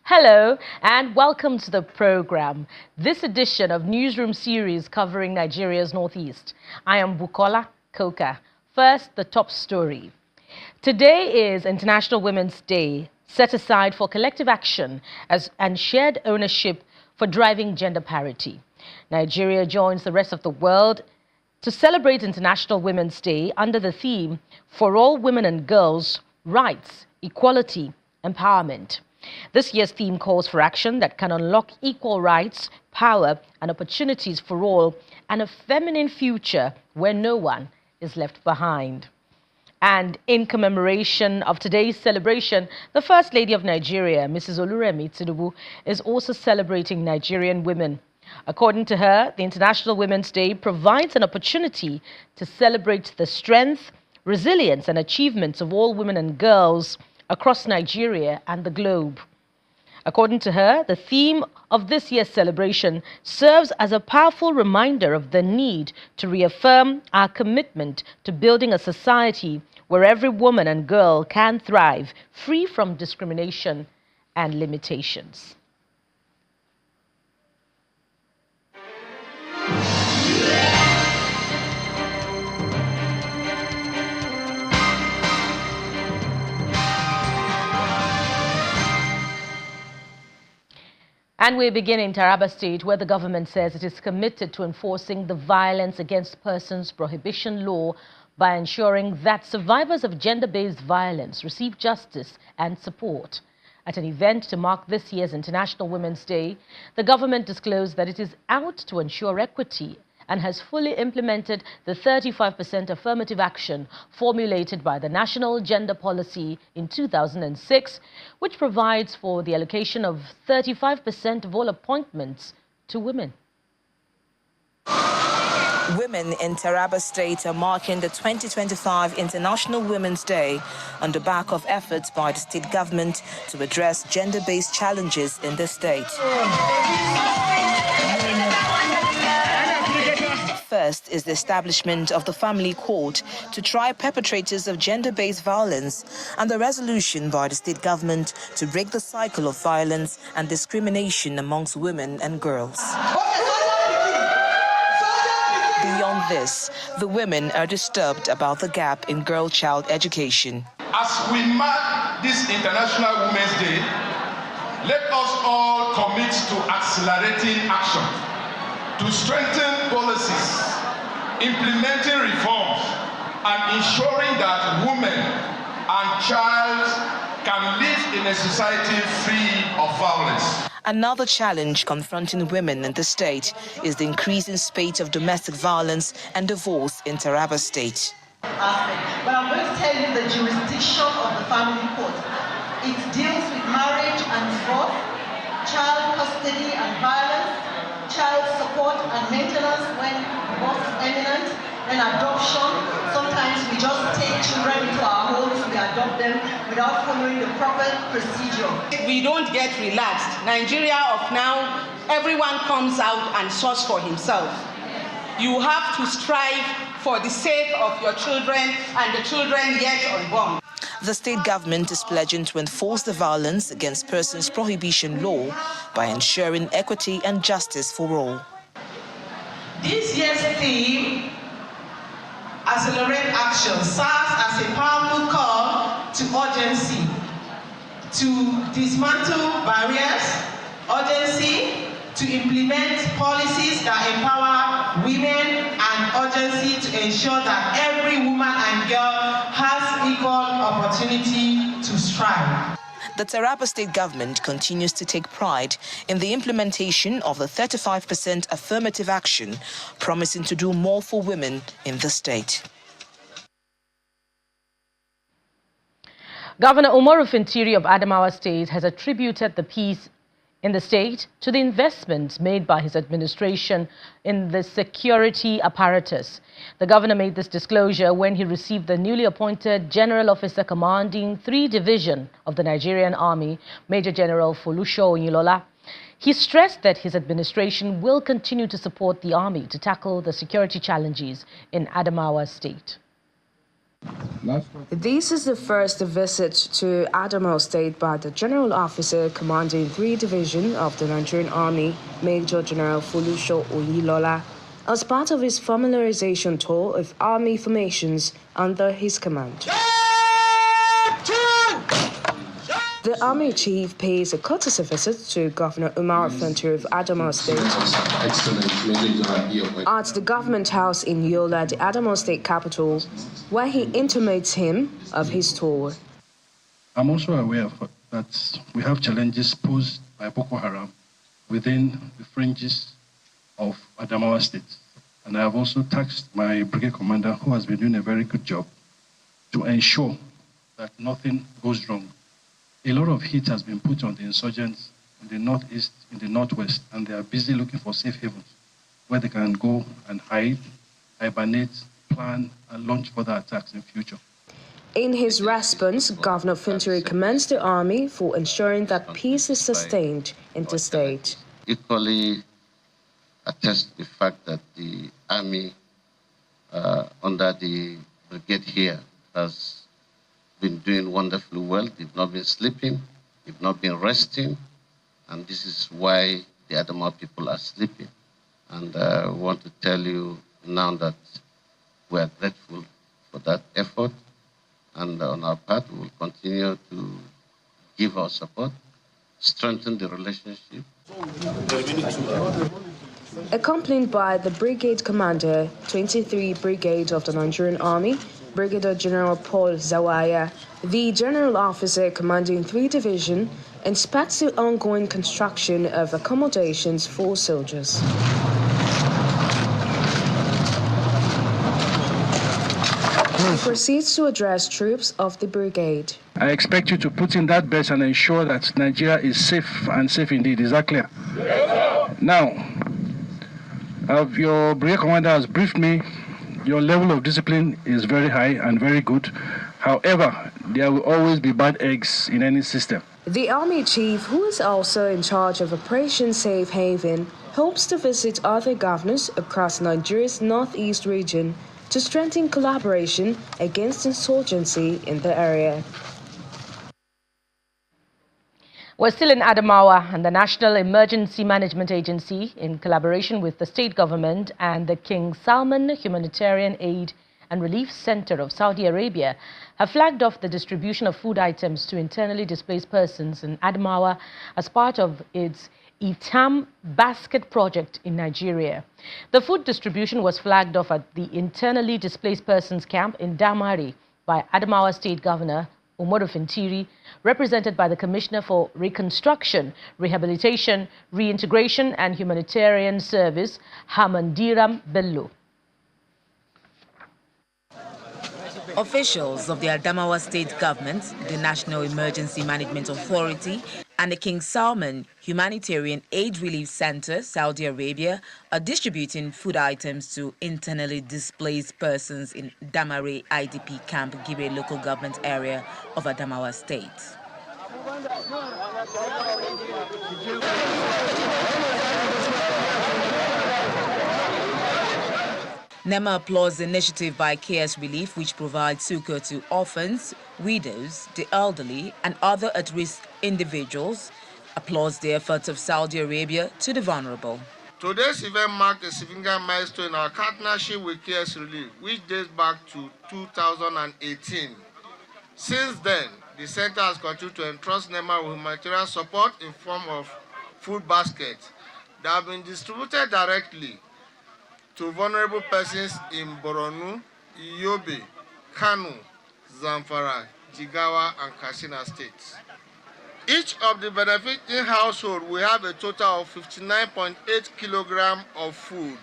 Hello and welcome to the program. This edition of Newsroom series covering Nigeria's Northeast. I am Bukola Koka. First, the top story. Today is International Women's Day, set aside for collective action and shared ownership for driving gender parity. Nigeria joins the rest of the world to celebrate International Women's Day under the theme For All Women and Girls, Rights, Equality, Empowerment. This year's theme calls for action that can unlock equal rights, power and opportunities for all, and a feminine future where no one is left behind. And in commemoration of today's celebration, the First Lady of Nigeria, Mrs. Oluremi Tinubu, is also celebrating Nigerian women. According to her, the International Women's Day provides an opportunity to celebrate the strength, resilience and achievements of all women and girls across Nigeria and the globe. According to her, the theme of this year's celebration serves as a powerful reminder of the need to reaffirm our commitment to building a society where every woman and girl can thrive, free from discrimination and limitations. And we begin in Taraba State, where the government says it is committed to enforcing the Violence Against Persons Prohibition Law by ensuring that survivors of gender-based violence receive justice and support. At an event to mark this year's International Women's Day, the government disclosed that it is out to ensure equity and has fully implemented the 35% affirmative action formulated by the National Gender Policy in 2006, which provides for the allocation of 35% of all appointments to women. Women in Taraba State are marking the 2025 International Women's Day on the back of efforts by the state government to address gender-based challenges in the state. First is the establishment of the family court to try perpetrators of gender-based violence and the resolution by the state government to break the cycle of violence and discrimination amongst women and girls. Beyond this, the women are disturbed about the gap in girl-child education. As we mark this International Women's Day, let us all commit to accelerating action, to strengthen policies, implementing reforms, and ensuring that women and child can live in a society free of violence. Another challenge confronting women in the state is the increasing spate of domestic violence and divorce in Taraba State. But I'm going to tell you the jurisdiction of the family court. It deals with marriage and divorce, child custody and violence, child support and maintenance when divorce is imminent, and adoption. Sometimes we just take children into our homes, we adopt them without following the proper procedure. We don't get relaxed. Nigeria of now, everyone comes out and sorts for himself. You have to strive for the sake of your children and the children yet unborn. The state government is pledging to enforce the Violence Against Persons Prohibition Law by ensuring equity and justice for all. This year's theme, Accelerate Action, serves as a powerful call to urgency, to dismantle barriers, urgency, to implement policies that empower women, and urgency to ensure that every woman and girl has equal opportunity to strive. The Taraba State government continues to take pride in the implementation of the 35% affirmative action, promising to do more for women in the state. Governor Umar Fintiri of Adamawa State has attributed the peace in the state to the investments made by his administration in the security apparatus. The governor made this disclosure when he received the newly appointed General Officer commanding 3 Division of the Nigerian Army, Major General Folusho Oyinlola. He stressed that his administration will continue to support the army to tackle the security challenges in Adamawa State. This is the first visit to Adamawa State by the General Officer commanding 3 Division of the Nigerian Army, Major General Folusho Oyilola, as part of his familiarization tour of army formations under his command. The Army Chief pays a courtesy visit to Governor Umar Fentir of Adamawa State at the Government House in Yola, the Adamawa State capital, where he intimates him of his tour. I'm also aware that we have challenges posed by Boko Haram within the fringes of Adamawa State. And I have also tasked my brigade commander, who has been doing a very good job, to ensure that nothing goes wrong. A lot of heat has been put on the insurgents in the northeast, in the northwest, and they are busy looking for safe havens where they can go and hibernate, plan, and launch further attacks in future. In his response, Governor Fintiri commends the army for ensuring that peace is sustained in the state. Equally attest the fact that the army under the brigade here has been doing wonderfully well. They've not been sleeping, they've not been resting, and this is why the Adamawa people are sleeping. And I want to tell you now that we are grateful for that effort, and on our part, we will continue to give our support, strengthen the relationship. Accompanied by the brigade commander, 23 Brigade of the Nigerian Army, Brigadier General Paul Zawaya, the General Officer commanding 3 Division, inspects the ongoing construction of accommodations for soldiers. He proceeds to address troops of the brigade. I expect you to put in that best and ensure that Nigeria is safe, and safe indeed. Is that clear? Yes. Now, your brigade commander has briefed me. Your level of discipline is very high and very good. However, there will always be bad eggs in any system. The Army Chief, who is also in charge of Operation Safe Haven, hopes to visit other governors across Nigeria's northeast region to strengthen collaboration against insurgency in the area. We're still in Adamawa, and the National Emergency Management Agency, in collaboration with the state government and the King Salman Humanitarian Aid and Relief Center of Saudi Arabia, have flagged off the distribution of food items to internally displaced persons in Adamawa as part of its Itam Basket project in Nigeria. The food distribution was flagged off at the internally displaced persons camp in Damari by Adamawa State Governor Umaru Fintiri, represented by the Commissioner for Reconstruction, Rehabilitation, Reintegration and Humanitarian Service, Hamandiram Bello. Officials of the Adamawa State Government, the National Emergency Management Authority, and the King Salman Humanitarian Aid Relief Center, Saudi Arabia, are distributing food items to internally displaced persons in Damari IDP Camp, Gibe local government area of Adamawa State. NEMA applauds the initiative by KS Relief, which provides succor to orphans, widows, the elderly, and other at-risk individuals. Applauds the efforts of Saudi Arabia to the vulnerable. Today's event marked a significant milestone in our partnership with KS Relief, which dates back to 2018. Since then, the center has continued to entrust NEMA with humanitarian support in form of food baskets that have been distributed directly to vulnerable persons in Borno, Yobe, Kano, Zamfara, Jigawa, and Katsina states. Each of the benefiting households will have a total of 59.8 kilograms of food,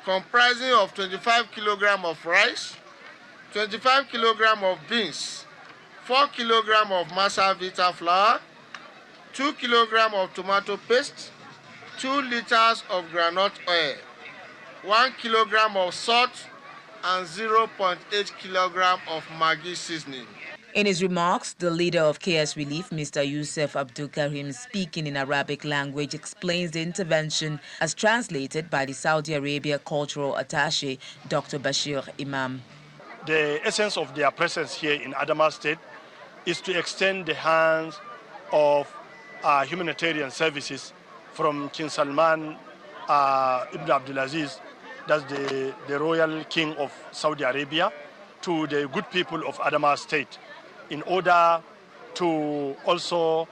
comprising of 25 kilograms of rice, 25 kilograms of beans, 4 kilograms of masa vita flour, 2 kilograms of tomato paste, 2 liters of groundnut oil, 1 kilogram of salt, and 0.8 kilogram of Maggi seasoning. In his remarks, the leader of KS Relief, Mr. Youssef Abdul Karim, speaking in Arabic language, explains the intervention as translated by the Saudi Arabia Cultural Attaché, Dr. Bashir Imam. The essence of their presence here in Adamawa State is to extend the hands of humanitarian services from King Salman Ibn Abdulaziz, that's the royal king of Saudi Arabia, to the good people of Adamawa State, in order to also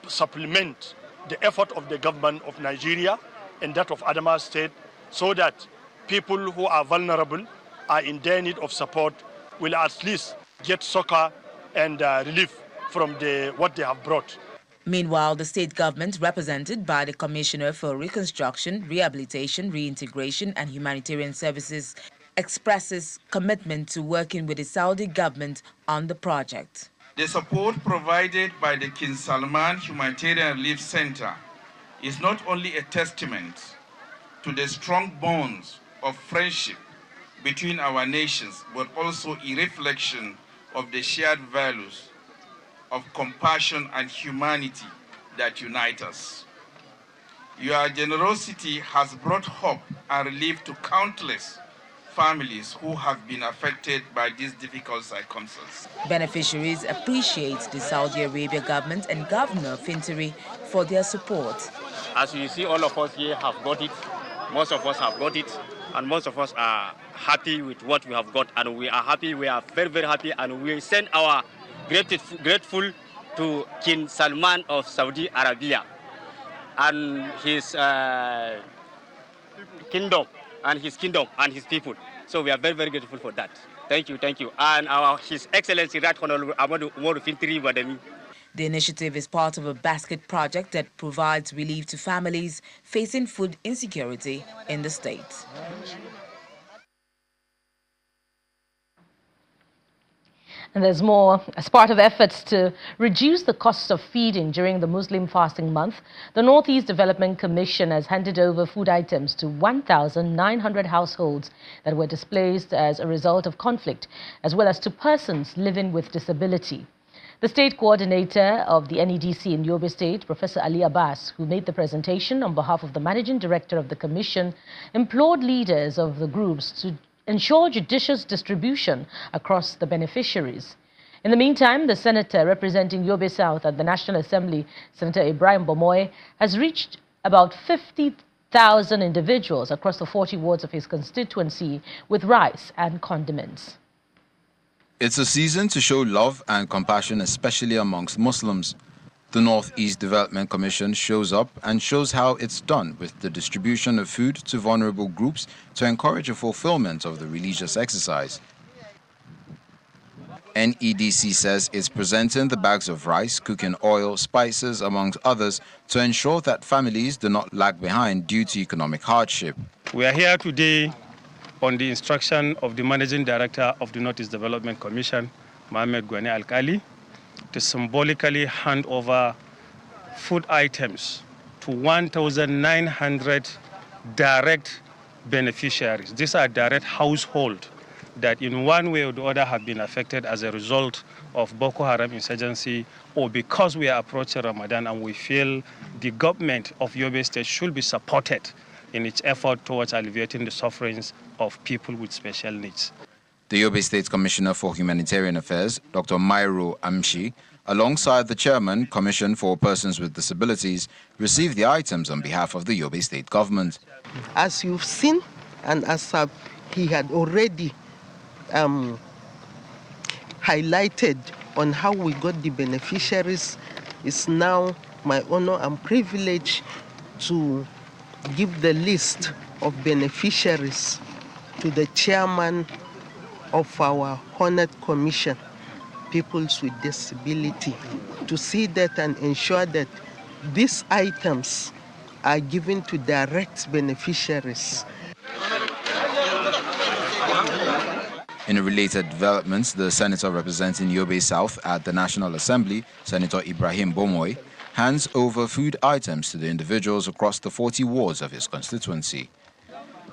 supplement the effort of the government of Nigeria and that of Adamawa State, so that people who are vulnerable, are in their need of support, will at least get succor and relief from what they have brought. Meanwhile, the state government, represented by the Commissioner for Reconstruction, Rehabilitation, Reintegration and Humanitarian Services, expresses commitment to working with the Saudi government on the project. The support provided by the King Salman Humanitarian Relief Center is not only a testament to the strong bonds of friendship between our nations, but also a reflection of the shared values of compassion and humanity that unite us. Your generosity has brought hope and relief to countless families who have been affected by these difficult circumstances. Beneficiaries appreciate the Saudi Arabia government and Governor Fintiri for their support. As you see, all of us here have got it. Most of us have got it, and most of us are happy with what we have got, and we are happy, we are very, very happy, and we send our grateful to King Salman of Saudi Arabia and his kingdom and his people. So we are very, very grateful for that. Thank you, thank you. And His Excellency Right Honorable Amadou Umaru Fintiri Bademi. The initiative is part of a basket project that provides relief to families facing food insecurity in the state. And there's more. As part of efforts to reduce the costs of feeding during the Muslim fasting month, the Northeast Development Commission has handed over food items to 1,900 households that were displaced as a result of conflict, as well as to persons living with disability. The state coordinator of the NEDC in Yobe State, Professor Ali Abbas, who made the presentation on behalf of the managing director of the commission, implored leaders of the groups to ensure judicious distribution across the beneficiaries. In the meantime, the senator representing Yobe South at the National Assembly, Senator Ibrahim Bomoy, has reached about 50,000 individuals across the 40 wards of his constituency with rice and condiments. It's a season to show love and compassion, especially amongst Muslims. The Northeast Development Commission shows up and shows how it's done with the distribution of food to vulnerable groups to encourage a fulfillment of the religious exercise. NEDC says it's presenting the bags of rice, cooking oil, spices, amongst others, to ensure that families do not lag behind due to economic hardship. We are here today on the instruction of the Managing Director of the Northeast Development Commission, Mohamed Gwani Alkali, to symbolically hand over food items to 1,900 direct beneficiaries. These are direct households that in one way or the other have been affected as a result of Boko Haram insurgency, or because we are approaching Ramadan and we feel the government of Yobe State should be supported in its effort towards alleviating the sufferings of people with special needs. The Yobe State Commissioner for Humanitarian Affairs, Dr. Mairo Amshi, alongside the Chairman, Commission for Persons with Disabilities, received the items on behalf of the Yobe State government. As you've seen, and as he had already highlighted on how we got the beneficiaries, it's now my honor and privilege to give the list of beneficiaries to the Chairman of our honored commission, Peoples with Disability, to see that and ensure that these items are given to direct beneficiaries. In related developments, the senator representing Yobe South at the National Assembly, Senator Ibrahim Bomoy, hands over food items to the individuals across the 40 wards of his constituency.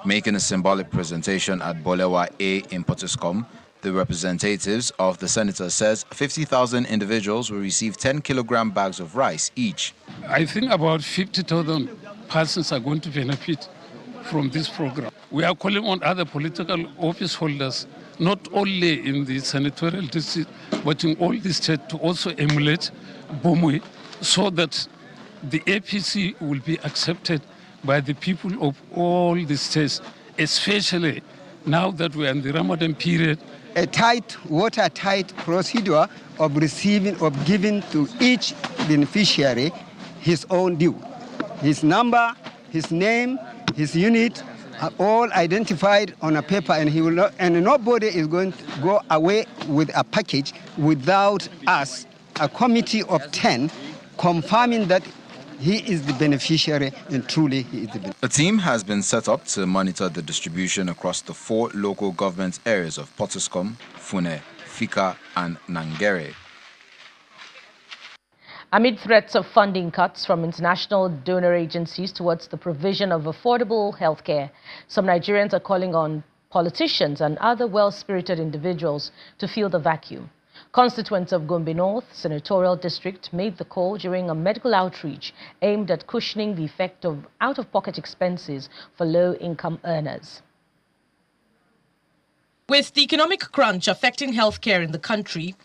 Making a symbolic presentation at Bolewa A in Potoscom, The representatives of the senator says 50,000 individuals will receive 10-kilogram bags of rice each. I think about 50,000 persons are going to benefit from this program. We are calling on other political office holders, not only in the senatorial district, but in all the states, to also emulate Bomwe, so that the APC will be accepted by the people of all the states, especially now that we are in the Ramadan period. A watertight procedure of giving to each beneficiary his own due. His number, his name, his unit are all identified on a paper, and he will not, and nobody is going to go away with a package without us, a committee of 10, confirming that he is the beneficiary, and truly he is the beneficiary. A team has been set up to monitor the distribution across the 4 local government areas of Potoskum, Fune, Fika, and Nangere. Amid threats of funding cuts from international donor agencies towards the provision of affordable health care, some Nigerians are calling on politicians and other well-spirited individuals to fill the vacuum. Constituents of Gombe North Senatorial District made the call during a medical outreach aimed at cushioning the effect of out-of-pocket expenses for low-income earners. With the economic crunch affecting healthcare in the country,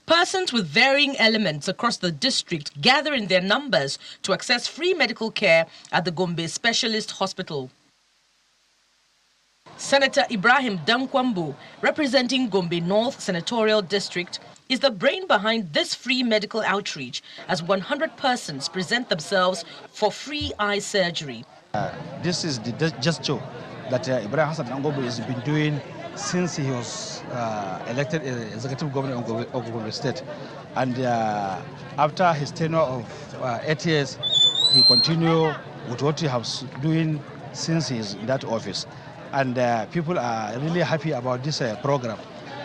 persons with varying elements across the district gather in their numbers to access free medical care at the Gombe Specialist Hospital. Senator Ibrahim Dankwambu, representing Gombe North Senatorial District, is the brain behind this free medical outreach, as 100 persons present themselves for free eye surgery. This is the gesture that Ibrahim Hassan Dankwambu has been doing since he was elected executive governor of Gombe State. And after his tenure of 8 years, he continued with what he has doing since he is in that office. And people are really happy about this program.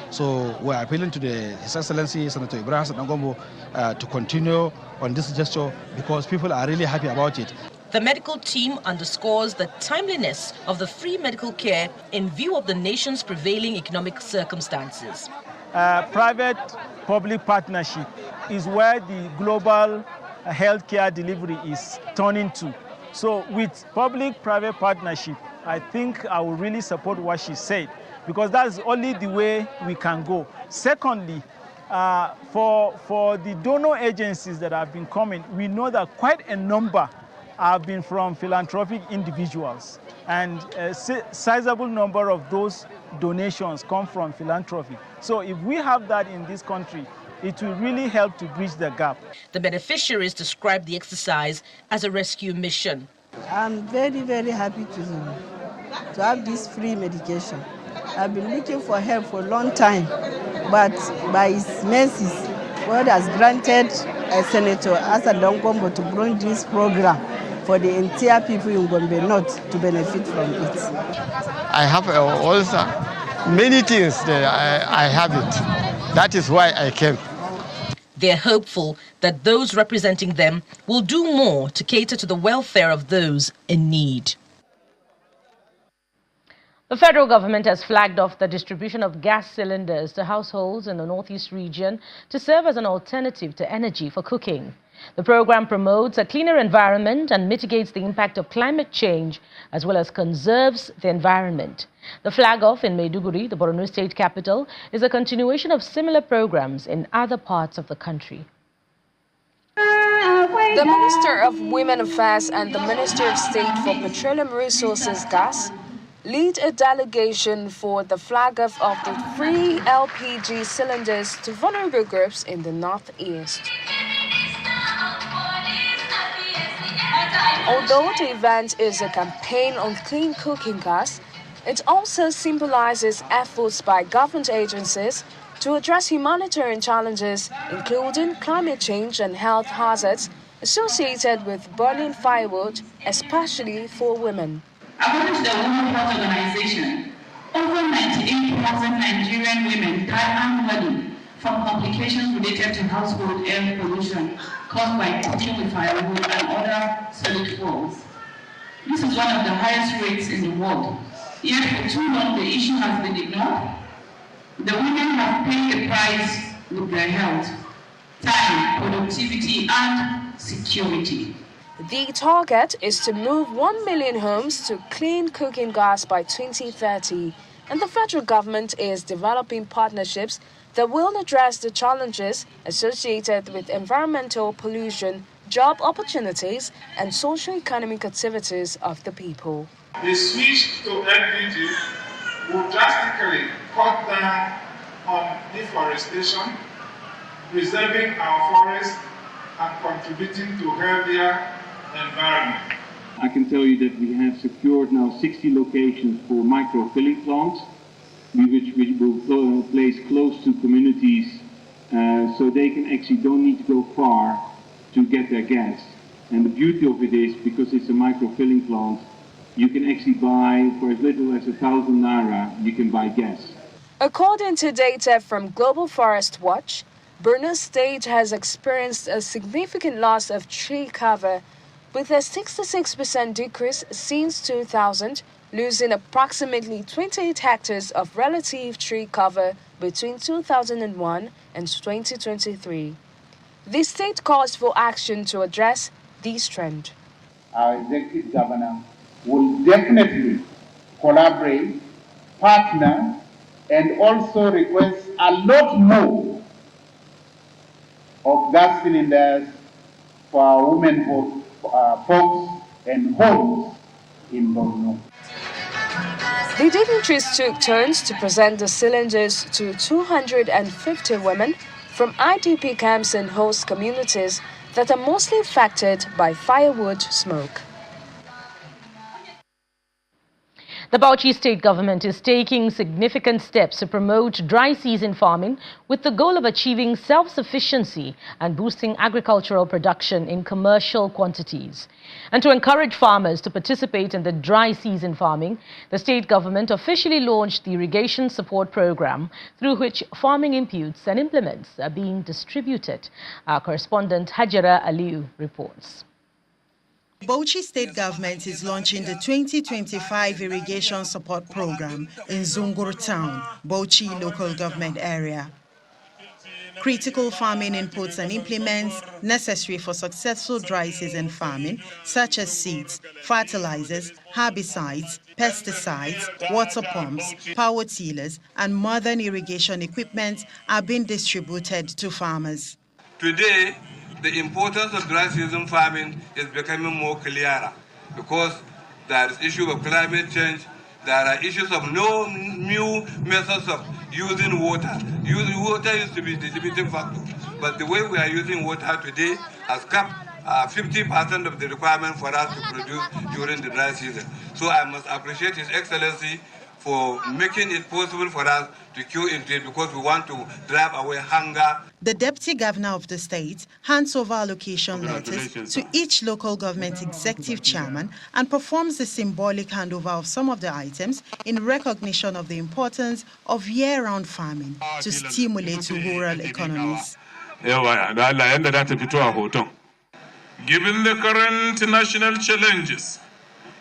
So we're appealing to His Excellency Senator Ibrahim Hassan Dankwambu to continue on this gesture, because people are really happy about it. The medical team underscores the timeliness of the free medical care in view of the nation's prevailing economic circumstances. Private-public partnership is where the global healthcare delivery is turning to. So with public-private partnership, I think I will really support what she said, because that's only the way we can go. Secondly, for the donor agencies that have been coming, we know that quite a number have been from philanthropic individuals, and a sizable number of those donations come from philanthropy. So if we have that in this country, it will really help to bridge the gap. The beneficiaries describe the exercise as a rescue mission. I'm very, very happy to have this free medication. I've been looking for help for a long time, but by His mercies, God has granted Senator Hassan Dankwambu to bring this program for the entire people in Gombe North to benefit from it. I have also many things that I have it. That is why I came. They're hopeful that those representing them will do more to cater to the welfare of those in need. The federal government has flagged off the distribution of gas cylinders to households in the northeast region to serve as an alternative to energy for cooking. The program promotes a cleaner environment and mitigates the impact of climate change, as well as conserves the environment. The flag off in Maiduguri, the Borno state capital, is a continuation of similar programs in other parts of the country. The Minister of Women Affairs and the Minister of State for Petroleum Resources Gas lead a delegation for the flag off of the free LPG cylinders to vulnerable groups in the northeast. Although the event is a campaign on clean cooking gas, it also symbolizes efforts by government agencies to address humanitarian challenges, including climate change and health hazards associated with burning firewood, especially for women. According to the Women Health Organization, over 98,000 Nigerian women die annually from complications related to household air pollution caused by cooking with firewood and other solid fuels. This is one of the highest rates in the world. Yet for too long the issue has been ignored. The women have paid a price with their health, time, productivity, and security. The target is to move 1 million homes to clean cooking gas by 2030, and the federal government is developing partnerships that will address the challenges associated with environmental pollution, job opportunities, and socio-economic activities of the people. The switch to LPG will drastically cut down on deforestation, preserving our forests and contributing to healthier environment. I can tell you that we have secured now 60 locations for micro-filling plants, which we will place close to communities so they don't need to go far to get their gas. And the beauty of it is, because it's a micro-filling plant, you can actually buy, for as little as 1,000 naira, you can buy gas. According to data from Global Forest Watch, Borno State has experienced a significant loss of tree cover, with a 66% decrease since 2000, losing approximately 28 hectares of relative tree cover between 2001 and 2023. The state calls for action to address this trend. Our executive governor will definitely collaborate, partner, and also request a lot more of gas cylinders for our women folks and homes in Borno. The dignitaries took turns to present the cylinders to 250 women from IDP camps and host communities that are mostly affected by firewood smoke. The Bauchi state government is taking significant steps to promote dry season farming with the goal of achieving self-sufficiency and boosting agricultural production in commercial quantities. And to encourage farmers to participate in the dry season farming, the state government officially launched the irrigation support program through which farming inputs and implements are being distributed. Our correspondent Hajara Aliu reports. Bauchi State Government is launching the 2025 Irrigation Support Program in Zungur Town, Bauchi Local Government Area. Critical farming inputs and implements necessary for successful dry season farming, such as seeds, fertilizers, herbicides, pesticides, water pumps, power tillers, and modern irrigation equipment are being distributed to farmers. Today, the importance of dry season farming is becoming more clearer because there is issue of climate change. There are issues of no new methods of using water. Water used to be the limiting factor, but the way we are using water today has capped 50% of the requirement for us to produce during the dry season. So I must appreciate His Excellency for making it possible for us to queue into it because we want to drive away hunger. The Deputy Governor of the state hands over allocation letters to each local government executive chairman and performs the symbolic handover of some of the items in recognition of the importance of year-round farming to stimulate rural economies. Given the current national challenges,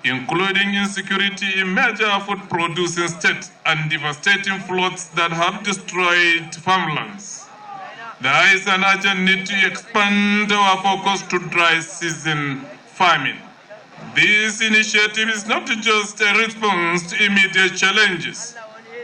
including insecurity in major food-producing states and devastating floods that have destroyed farmlands, there is an urgent need to expand our focus to dry season farming. This initiative is not just a response to immediate challenges,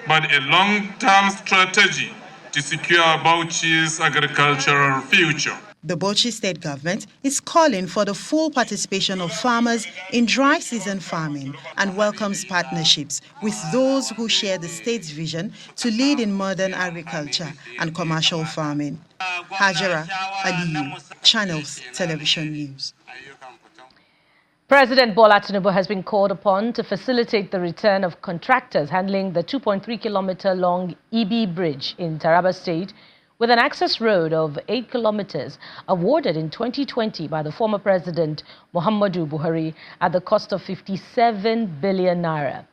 but a long-term strategy to secure Bauchi's agricultural future. The Bauchi State Government is calling for the full participation of farmers in dry season farming and welcomes partnerships with those who share the state's vision to lead in modern agriculture and commercial farming. Hajara Aliyu, Channels Television News. President Bola Tinubu has been called upon to facilitate the return of contractors handling the 2.3-kilometer-long EB Bridge in Taraba State, with an access road of 8 kilometers awarded in 2020 by the former President Muhammadu Buhari at the cost of 57 billion naira.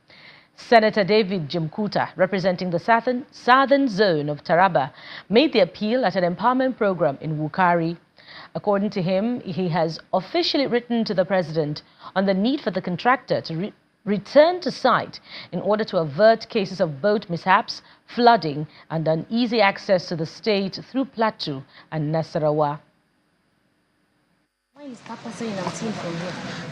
Senator David Jimkuta, representing the southern zone of Taraba, made the appeal at an empowerment program in Wukari. According to him, he has officially written to the president on the need for the contractor to returned to site in order to avert cases of boat mishaps, flooding, and uneasy access to the state through Plateau and Nasarawa.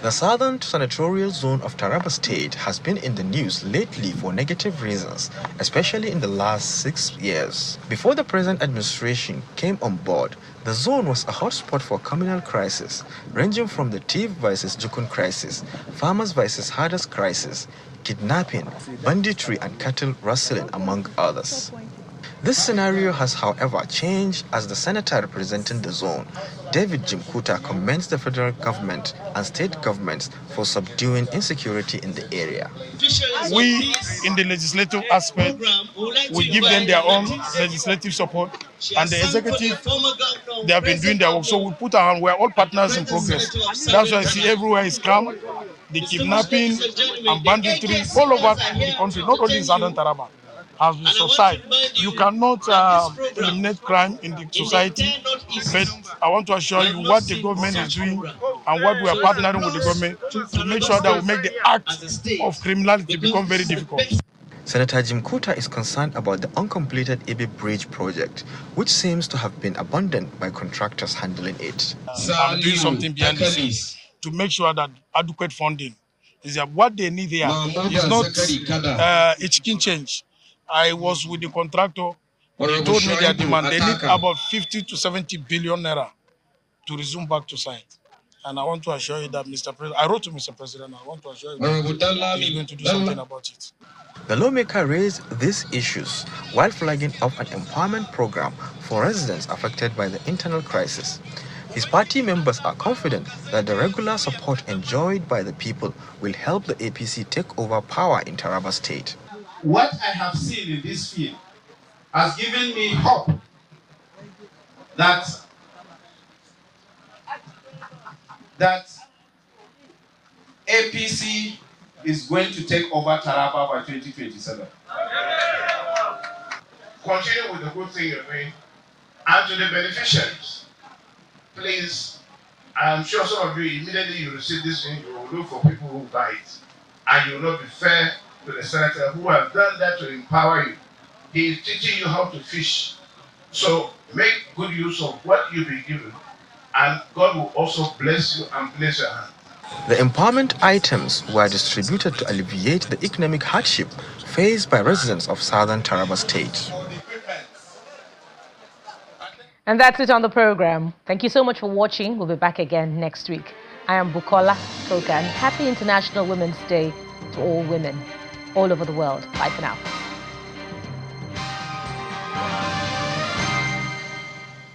The southern senatorial zone of Taraba State has been in the news lately for negative reasons, especially in the last 6 years. Before the present administration came on board, the zone was a hotspot for communal crisis, ranging from the Tiv versus Jukun crisis, farmers versus herders crisis, kidnapping, banditry, and cattle rustling, among others. This scenario has, however, changed as the senator representing the zone, David Jimkuta, commends the federal government and state governments for subduing insecurity in the area. We, in the legislative aspect, we give them their own legislative support, and the executive, they have been doing their work. So we put our hand, we are all partners in progress. That's why I see everywhere is calm. The kidnapping and banditry all over the country, not only in Southern Taraba, has been subsided. You cannot eliminate crime in the society, but I want to assure you what the government is doing and what we are partnering with the government to make sure that we make the act of criminality become very difficult. Senator Jim Kuta is concerned about the uncompleted Ibi Bridge project, which seems to have been abandoned by contractors handling it. I'm doing something behind the scenes to make sure that adequate funding is that what they need here is not a chicken change. I was with the contractor. He told me their demand. They need about 50 to 70 billion naira to resume back to site. And I want to assure you that, Mr. President, I wrote to Mr. President, I want to assure you that he's going to do something about it. The lawmaker raised these issues while flagging off an empowerment program for residents affected by the internal crisis. His party members are confident that the regular support enjoyed by the people will help the APC take over power in Taraba State. What I have seen in this field has given me hope that APC is going to take over Taraba by 2027. Continue with the good thing you're doing. And to the beneficiaries, please, I'm sure some of you, immediately you receive this thing, you will look for people who buy it. And you will not be fair to the senator who has done that to empower you. He is teaching you how to fish. So make good use of what you've been given, and God will also bless you and bless your hand. The empowerment items were distributed to alleviate the economic hardship faced by residents of southern Taraba State. And that's it on the program. Thank you so much for watching. We'll be back again next week. I am Bukola Koka, and happy International Women's Day to all women all over the world. Bye for now.